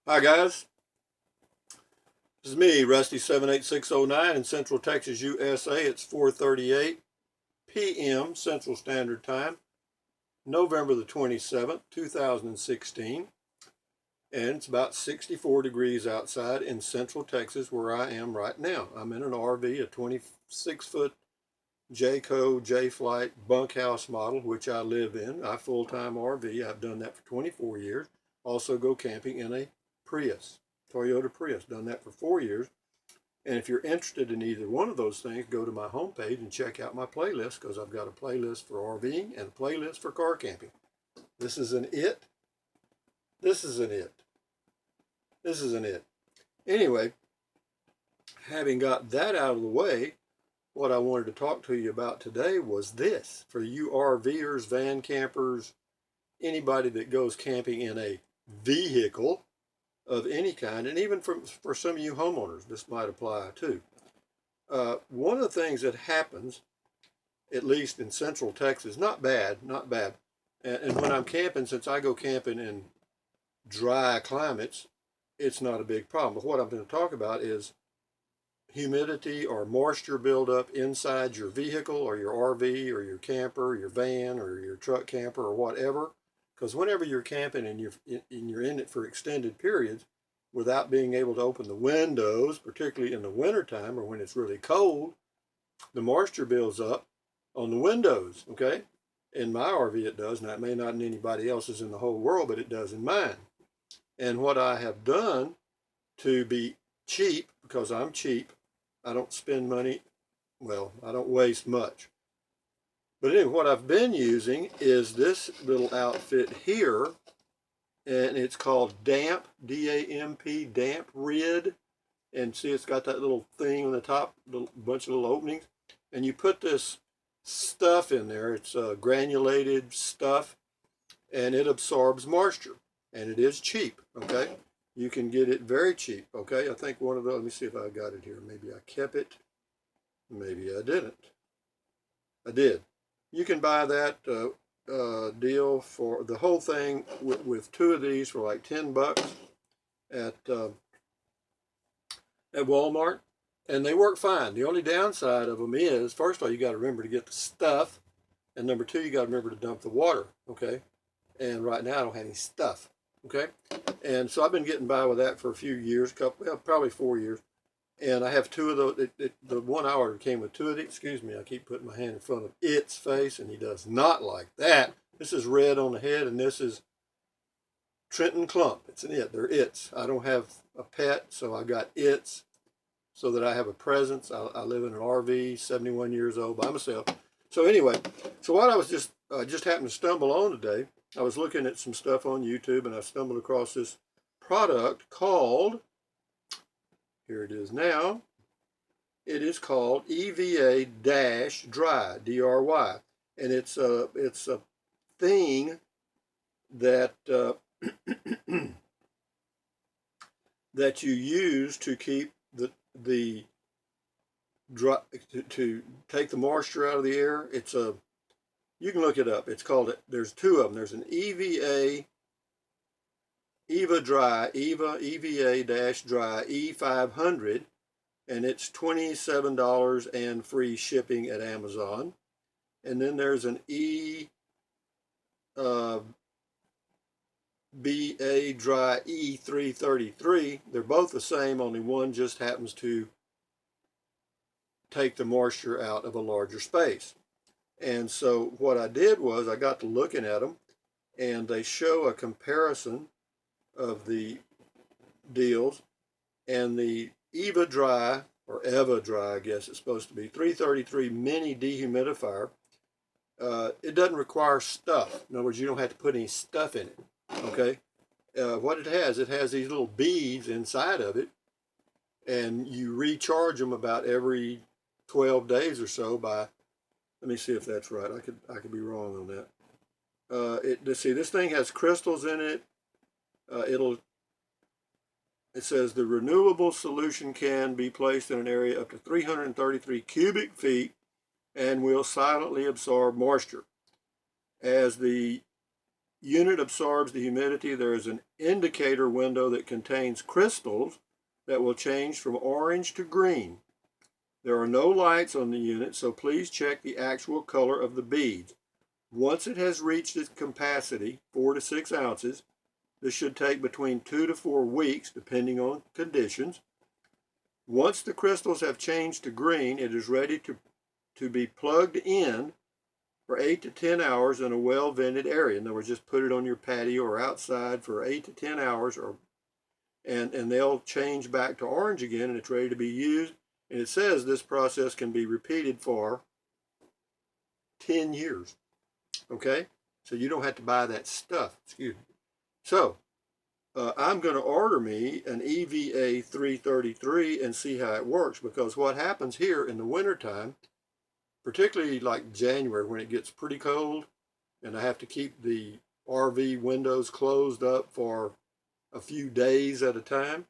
Hi guys, this is me, Rusty78609 in Central Texas, USA. It's 4:38 p.m. Central Standard Time, November the 27th, 2016, and it's about 64 degrees outside in Central Texas where I am right now. I'm in an RV, a 26-foot Jayco J-Flight bunkhouse model, which I live in. I full-time RV. I've done that for 24 years. Also go camping in a Prius. Toyota Prius, done that for 4 years. And if you're interested in either one of those things, go to my homepage and check out my playlist, because I've got a playlist for RVing and a playlist for car camping. This is an it. This is an it. This is an it. Anyway, having got that out of the way, what I wanted to talk to you about today was this. For you RVers, van campers, anybody that goes camping in a vehicle of any kind, and even for some of you homeowners, this might apply too. One of the things that happens, at least in Central Texas, not bad, and when I'm camping, since I go camping in dry climates, it's not a big problem. But what I'm going to talk about is humidity or moisture buildup inside your vehicle or your RV or your camper, or your van or your truck camper or whatever. Because whenever you're camping and you're in it for extended periods without being able to open the windows, particularly in the wintertime or when it's really cold, the moisture builds up on the windows, okay? In my RV it does, and that may not in anybody else's in the whole world, but it does in mine. And what I have done to be cheap, because I'm cheap, I don't spend money, well, I don't waste much. But anyway, what I've been using is this little outfit here, and it's called Damp, D-A-M-P, DampRid. And see, it's got that little thing on the top, a bunch of little openings. And you put this stuff in there. It's granulated stuff, and it absorbs moisture. And it is cheap, okay? You can get it very cheap, okay? I think one of those, let me see if I got it here. Maybe I kept it. Maybe I didn't. I did. You can buy that deal for the whole thing with two of these for like $10 at Walmart, and they work fine. The only downside of them is, first of all, you got to remember to get the stuff, and number two, you got to remember to dump the water, okay? And right now I don't have any stuff, okay? And so I've been getting by with that for a few years, probably 4 years. And I have two of those. The one I ordered came with two of these. Excuse me, I keep putting my hand in front of its face, and he does not like that. This is red on the head, and this is Trenton Clump. It's an it. They're its. I don't have a pet, so I got its so that I have a presence. I live in an RV, 71 years old by myself. So anyway, so what I was just happened to stumble on today, I was looking at some stuff on YouTube, and I stumbled across this product called, here it is now. It is called Eva-Dry, D-R-Y, and it's a thing that that you use to keep the dry, to take the moisture out of the air. It's a, you can look it up. It's called, there's two of them. There's an Eva-Dry, EVA-Dry E500, and it's $27 and free shipping at Amazon. And then there's an Eva-Dry E333. They're both the same, only one just happens to take the moisture out of a larger space. And so what I did was I got to looking at them, and they show a comparison of the deals, and the Eva-Dry, or Eva-Dry, I guess it's supposed to be, 333 mini dehumidifier. It doesn't require stuff. In other words, you don't have to put any stuff in it, okay? What it has these little beads inside of it, and you recharge them about every 12 days or so by, let me see if that's right. I could be wrong on that. Let's see, this thing has crystals in it. It says the renewable solution can be placed in an area up to 333 cubic feet and will silently absorb moisture. As the unit absorbs the humidity, there is an indicator window that contains crystals that will change from orange to green. There are no lights on the unit, so please check the actual color of the beads. Once it has reached its capacity, 4 to 6 ounces, this should take between 2 to 4 weeks, depending on conditions. Once the crystals have changed to green, it is ready to be plugged in for 8 to 10 hours in a well-vented area. In other words, just put it on your patio or outside for 8 to 10 hours, and they'll change back to orange again, and it's ready to be used. And it says this process can be repeated for 10 years. Okay? So you don't have to buy that stuff. Excuse me. So I'm going to order me an EVA 333 and see how it works, because what happens here in the wintertime, particularly like January when it gets pretty cold and I have to keep the RV windows closed up for a few days at a time,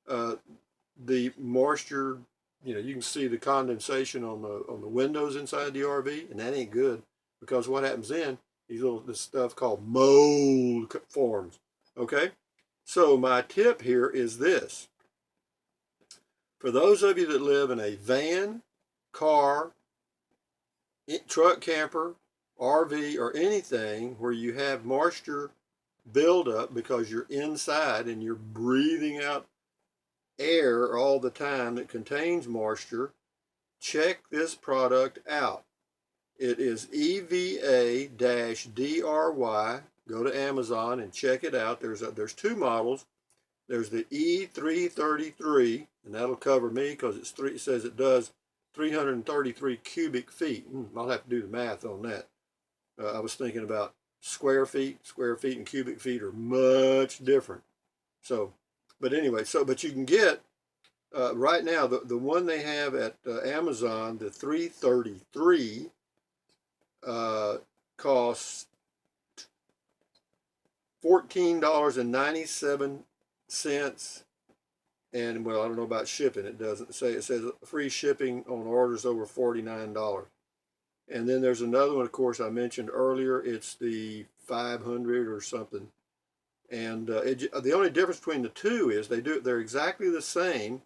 the moisture, you can see the condensation on the windows inside the RV, and that ain't good, because what happens then, this stuff called mold forms. Okay, so my tip here is this: for those of you that live in a van, car, truck, camper, RV, or anything where you have moisture buildup because you're inside and you're breathing out air all the time that contains moisture, check this product out. It is EVA-DRY. Go to Amazon and check it out. There's 2 models. There's the E333, and that'll cover me because it says it does 333 cubic feet. I'll have to do the math on that. I was thinking about square feet. Square feet and cubic feet are much different. So, but anyway, but you can get right now the one they have at Amazon, the 333, costs $14.97, and well, I don't know about shipping. It doesn't say. It says free shipping on orders over $49. And then there's another one, of course, I mentioned earlier. It's the 500 or something. And the only difference between the two is they're exactly the same,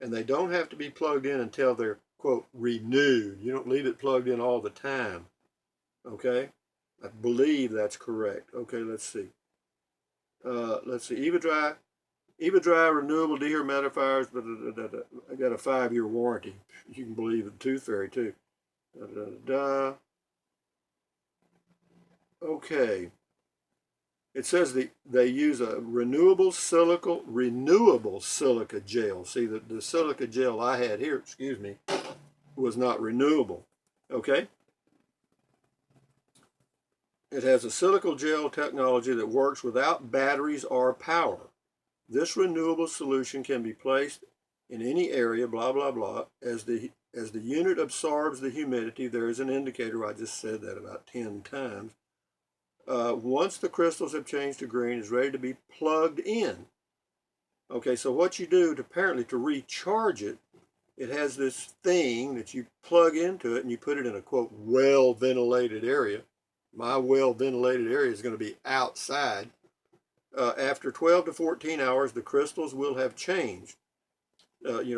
and they don't have to be plugged in until they're, quote, renewed. You don't leave it plugged in all the time. Okay? I believe that's correct. Okay, let's see. Eva-Dry renewable dehumidifiers, but I got a 5-year warranty. You can believe it. Tooth Fairy too. Okay. It says they use a renewable silica gel. See, the silica gel I had here, excuse me, was not renewable. Okay. It has a silica gel technology that works without batteries or power. This renewable solution can be placed in any area, blah, blah, blah. As the unit absorbs the humidity, there is an indicator. I just said that about 10 times. Once the crystals have changed to green, it's ready to be plugged in. Okay, so what you do apparently to recharge it, it has this thing that you plug into it and you put it in a, quote, well-ventilated area. My well-ventilated area is going to be outside. After 12 to 14 hours, the crystals will have changed,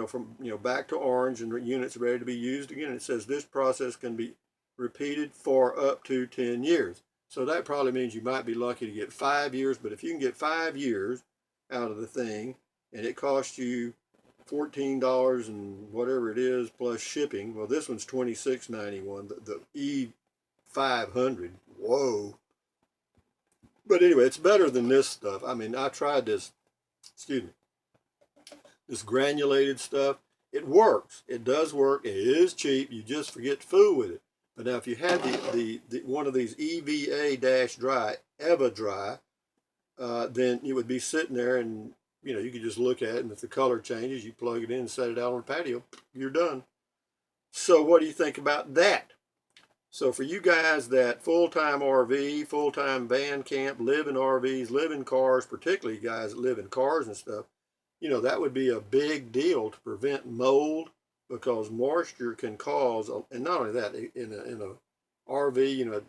from back to orange, and the unit's ready to be used again. It says this process can be repeated for up to 10 years. So that probably means you might be lucky to get 5 years, but if you can get 5 years out of the thing, and it costs you $14 and whatever it is plus shipping, well, this one's $26.91, the E500. Whoa. But anyway, it's better than this stuff. I mean, I tried this, this granulated stuff. It works. It does work. It is cheap. You just forget to fool with it. But now if you had the one of these EVA-Dry, Eva-Dry, then it would be sitting there, and you could just look at it, and if the color changes, you plug it in and set it out on the patio. You're done. So what do you think about that? So for you guys that full-time RV, full-time van camp, live in RVs, live in cars, particularly guys that live in cars and stuff, that would be a big deal to prevent mold, because moisture can cause, and not only that, in a RV,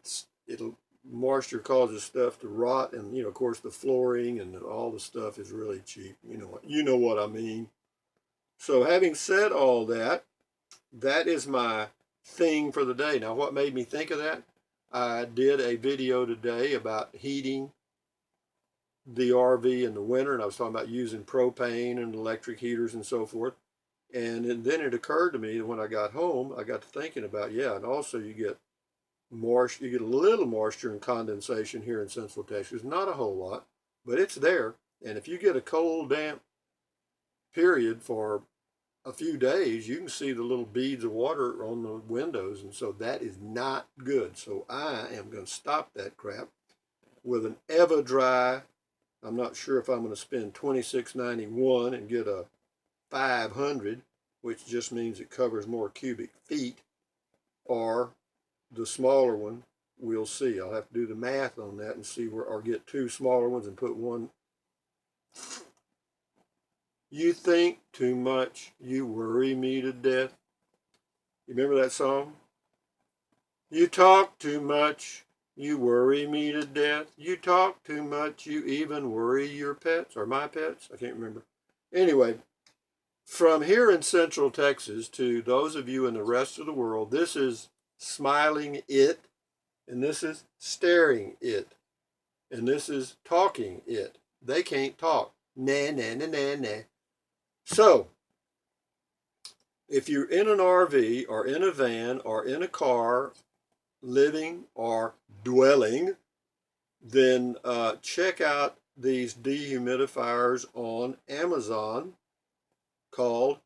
it'll moisture causes stuff to rot, and of course the flooring and all the stuff is really cheap. You know what I mean. So having said all that, that is my thing for the day. Now, what made me think of that? I did a video today about heating the RV in the winter, and I was talking about using propane and electric heaters and so forth. And then it occurred to me that when I got home, I got to thinking about, yeah, and also you get moisture, you get a little moisture and condensation here in Central Texas, not a whole lot, but it's there. And if you get a cold, damp period for a few days, you can see the little beads of water on the windows, and so that is not good. So I am going to stop that crap with an Eva-Dry. I'm not sure if I'm going to spend $26.91 and get a 500, which just means it covers more cubic feet, or the smaller one. We'll see. I'll have to do the math on that and see where, or get two smaller ones and put one. You think too much, you worry me to death. You remember that song? You talk too much, you worry me to death. You talk too much, you even worry your pets, or my pets. I can't remember. Anyway, from here in Central Texas to those of you in the rest of the world, this is smiling it, and this is staring it, and this is talking it. They can't talk. Nah, nah, nah, nah, nah. So, if you're in an RV or in a van or in a car, living or dwelling, then check out these dehumidifiers on Amazon called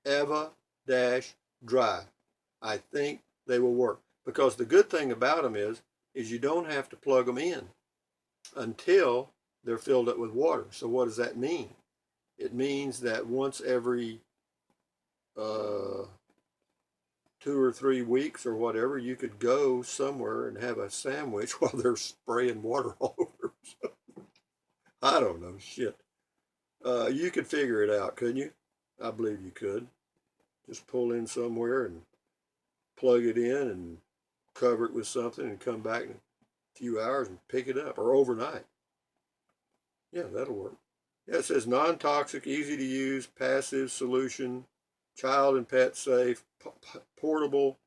Eva-Dry. I think they will work, because the good thing about them is you don't have to plug them in until they're filled up with water. So what does that mean? It means that once every 2 or 3 weeks or whatever, you could go somewhere and have a sandwich while they're spraying water all over. I don't know, shit. You could figure it out, couldn't you? I believe you could. Just pull in somewhere and plug it in and cover it with something and come back in a few hours and pick it up, or overnight. Yeah, that'll work. Yeah, it says non-toxic, easy to use, passive solution, child and pet safe, portable,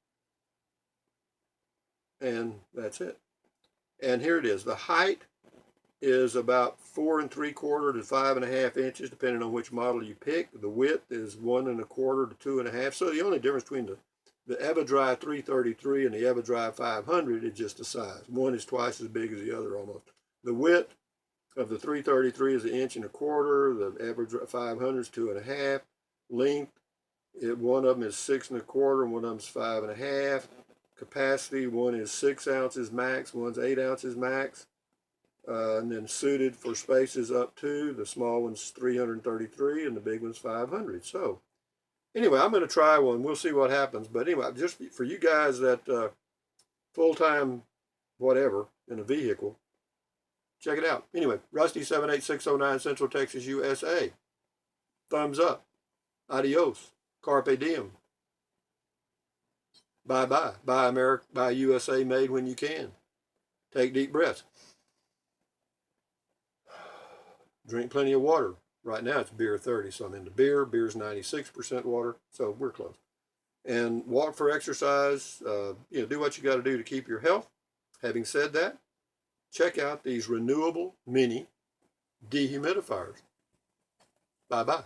and that's it. And here it is. The height is about 4 3/4 to 5.5 inches, depending on which model you pick. The width is 1 1/4 to 2.5. So the only difference between the Eva-Dry 333 and the Eva-Dry 500 is just the size. One is twice as big as the other almost. The width of the 333 is 1 1/4 inches. The Eva-Dry 500 is 2.5. Length, one of them is 6 1/4 and one of them is 5.5. Capacity, one is 6 ounces max, one's 8 ounces max. And then suited for spaces up to, the small one's 333 and the big one's 500. So anyway, I'm going to try one. We'll see what happens. But anyway, just for you guys that full-time whatever in a vehicle, check it out. Anyway, Rusty 78609, Central Texas, USA. Thumbs up. Adios. Carpe diem. Bye-bye. Buy America, buy USA made when you can. Take deep breaths. Drink plenty of water. Right now it's beer 30, so I'm into beer. Beer's 96% water, so we're close. And walk for exercise. Do what you got to do to keep your health. Having said that, check out these renewable mini dehumidifiers. Bye-bye.